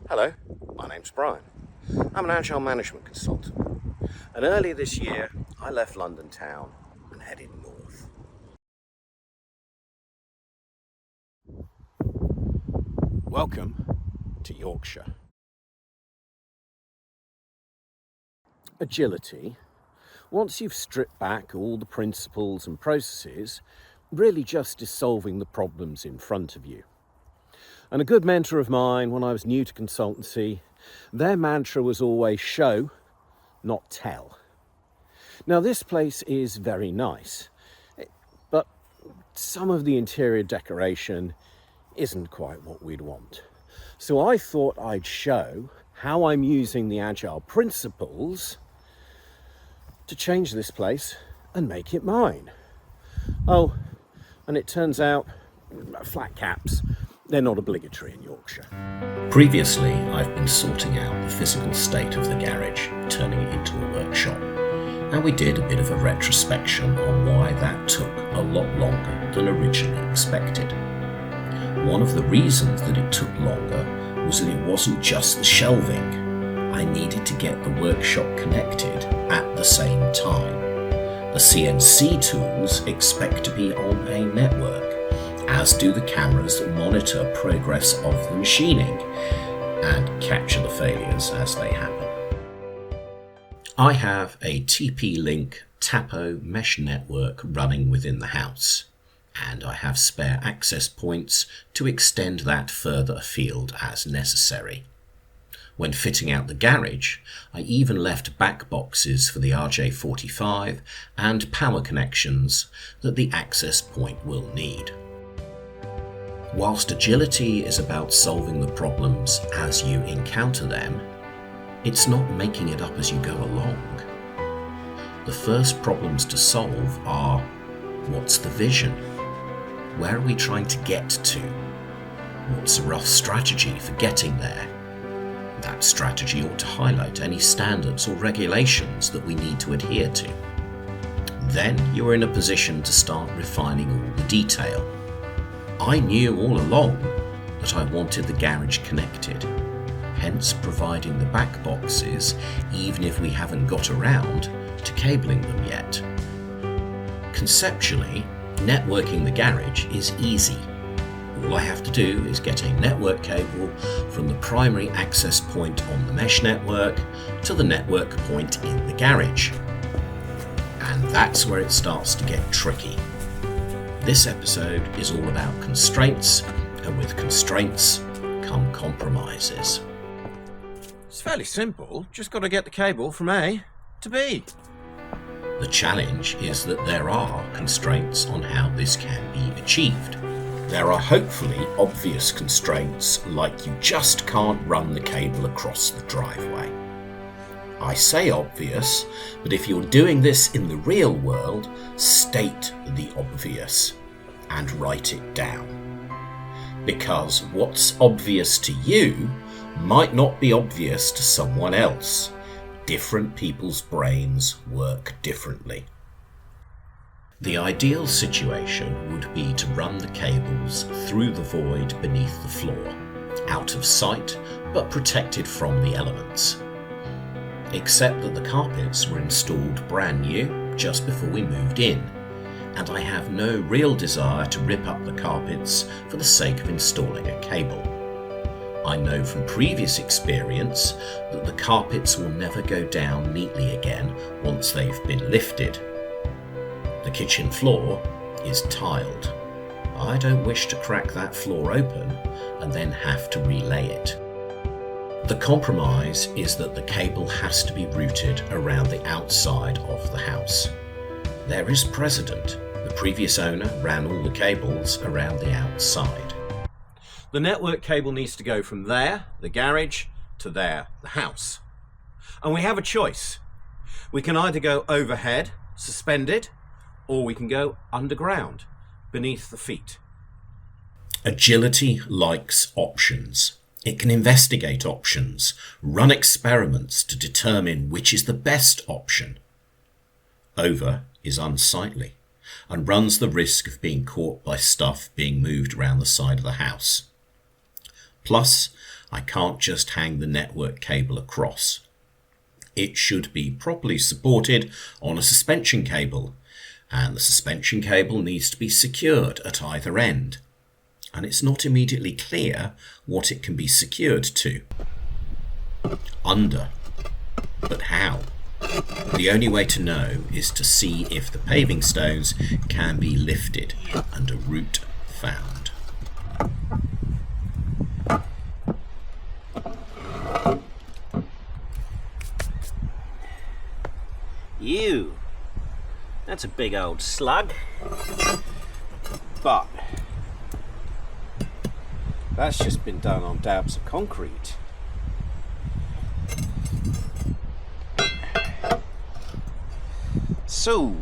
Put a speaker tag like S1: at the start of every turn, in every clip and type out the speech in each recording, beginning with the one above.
S1: Hello, my name's Brian. I'm an Agile management consultant. And earlier this year, I left London town and headed north. Welcome to Yorkshire. Agility, once you've stripped back all the principles and processes, really just is solving the problems in front of you. And a good mentor of mine, when I was new to consultancy, their mantra was always show, not tell. Now, this place is very nice, but some of the interior decoration isn't quite what we'd want. So I thought I'd show how I'm using the Agile principles to change this place and make it mine. Oh, and it turns out flat caps, they're not obligatory in Yorkshire.
S2: Previously, I've been sorting out the physical state of the garage, turning it into a workshop. And we did a bit of a retrospection on why that took a lot longer than originally expected. One of the reasons that it took longer was that it wasn't just the shelving. I needed to get the workshop connected at the same time. The CNC tools expect to be on a network, as do the cameras that monitor progress of the machining and capture the failures as they happen. I have a TP-Link Tapo mesh network running within the house, and I have spare access points to extend that further afield as necessary. When fitting out the garage, I even left back boxes for the RJ45 and power connections that the access point will need. Whilst agility is about solving the problems as you encounter them, it's not making it up as you go along. The first problems to solve are, what's the vision? Where are we trying to get to? What's a rough strategy for getting there? That strategy ought to highlight any standards or regulations that we need to adhere to. Then you're in a position to start refining all the detail. I knew all along that I wanted the garage connected, hence providing the back boxes even if we haven't got around to cabling them yet. Conceptually, networking the garage is easy. All I have to do is get a network cable from the primary access point on the mesh network to the network point in the garage. And that's where it starts to get tricky. This episode is all about constraints, and with constraints come compromises.
S1: It's fairly simple, just got to get the cable from A to B.
S2: The challenge is that there are constraints on how this can be achieved. There are hopefully obvious constraints, like you just can't run the cable across the driveway. I say obvious, but if you're doing this in the real world, state the obvious and write it down. Because what's obvious to you might not be obvious to someone else. Different people's brains work differently. The ideal situation would be to run the cables through the void beneath the floor, out of sight but protected from the elements. Except that the carpets were installed brand new just before we moved in, and I have no real desire to rip up the carpets for the sake of installing a cable. I know from previous experience that the carpets will never go down neatly again once they've been lifted. The kitchen floor is tiled. I don't wish to crack that floor open and then have to relay it. The compromise is that the cable has to be routed around the outside of the house. There is precedent. The previous owner ran all the cables around the outside.
S1: The network cable needs to go from there, the garage, to there, the house. And we have a choice. We can either go overhead, suspended, or we can go underground, beneath the feet.
S2: Agility likes options. It can investigate options, run experiments to determine which is the best option. Over is unsightly and runs the risk of being caught by stuff being moved around the side of the house. Plus, I can't just hang the network cable across. It should be properly supported on a suspension cable, and the suspension cable needs to be secured at either end. And it's not immediately clear what it can be secured to. Under. But how? The only way to know is to see if the paving stones can be lifted and a route found.
S3: You. That's a big old slug. But that's just been done on dabs of concrete. So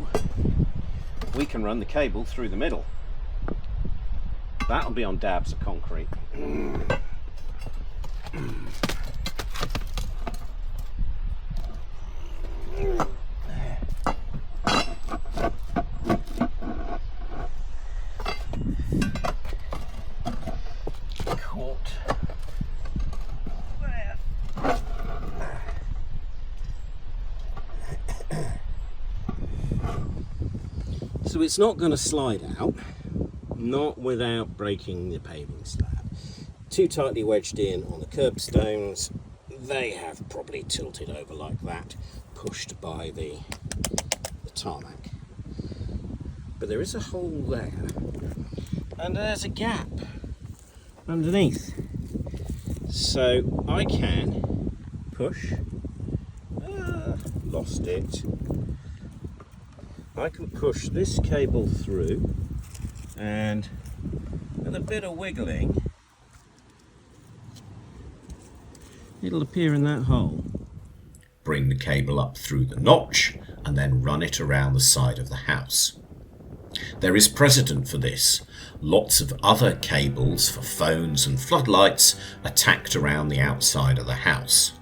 S3: we can run the cable through the middle. That'll be on dabs of concrete. So it's not going to slide out, not without breaking the paving slab. Too tightly wedged in on the curbstones, they have probably tilted over like that, pushed by the tarmac. But there is a hole there, and there's a gap underneath. So I can push, lost it. I can push this cable through, and with a bit of wiggling, it'll appear in that hole.
S2: Bring the cable up through the notch and then run it around the side of the house. There is precedent for this. Lots of other cables for phones and floodlights are tacked around the outside of the house.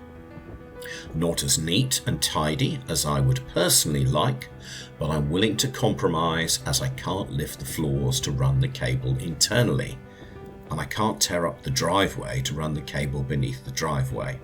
S2: Not as neat and tidy as I would personally like, but I'm willing to compromise as I can't lift the floors to run the cable internally, and I can't tear up the driveway to run the cable beneath the driveway.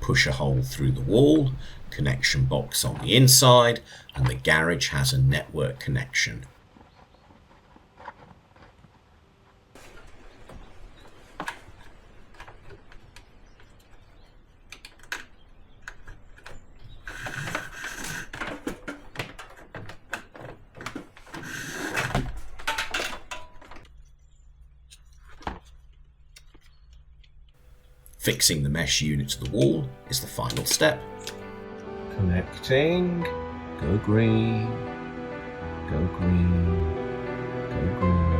S2: Push a hole through the wall, connection box on the inside, and the garage has a network connection. Fixing the mesh unit to the wall is the final step.
S1: Connecting. Go green. Go green. Go green.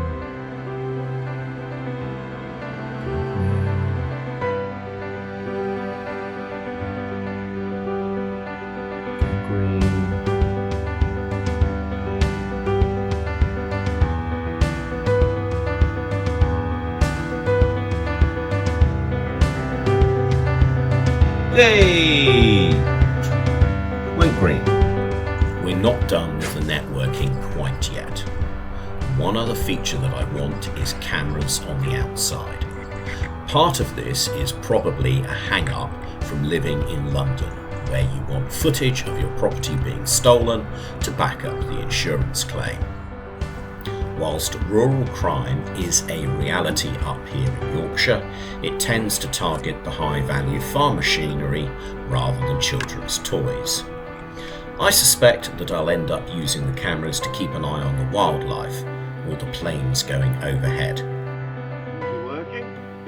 S1: Go green. Go green. Yay! Went green.
S2: We're not done with the networking quite yet. One other feature that I want is cameras on the outside. Part of this is probably a hang-up from living in London, where you want footage of your property being stolen to back up the insurance claim. Whilst rural crime is a reality up here in Yorkshire, it tends to target the high-value farm machinery rather than children's toys. I suspect that I'll end up using the cameras to keep an eye on the wildlife or the planes going overhead.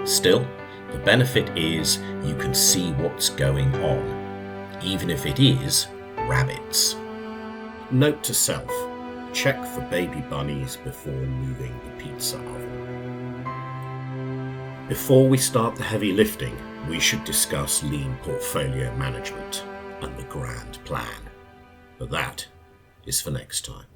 S2: Still, the benefit is you can see what's going on, even if it is rabbits. Note to self, check for baby bunnies before moving the pizza oven. Before we start the heavy lifting, we should discuss lean portfolio management and the grand plan. But that is for next time.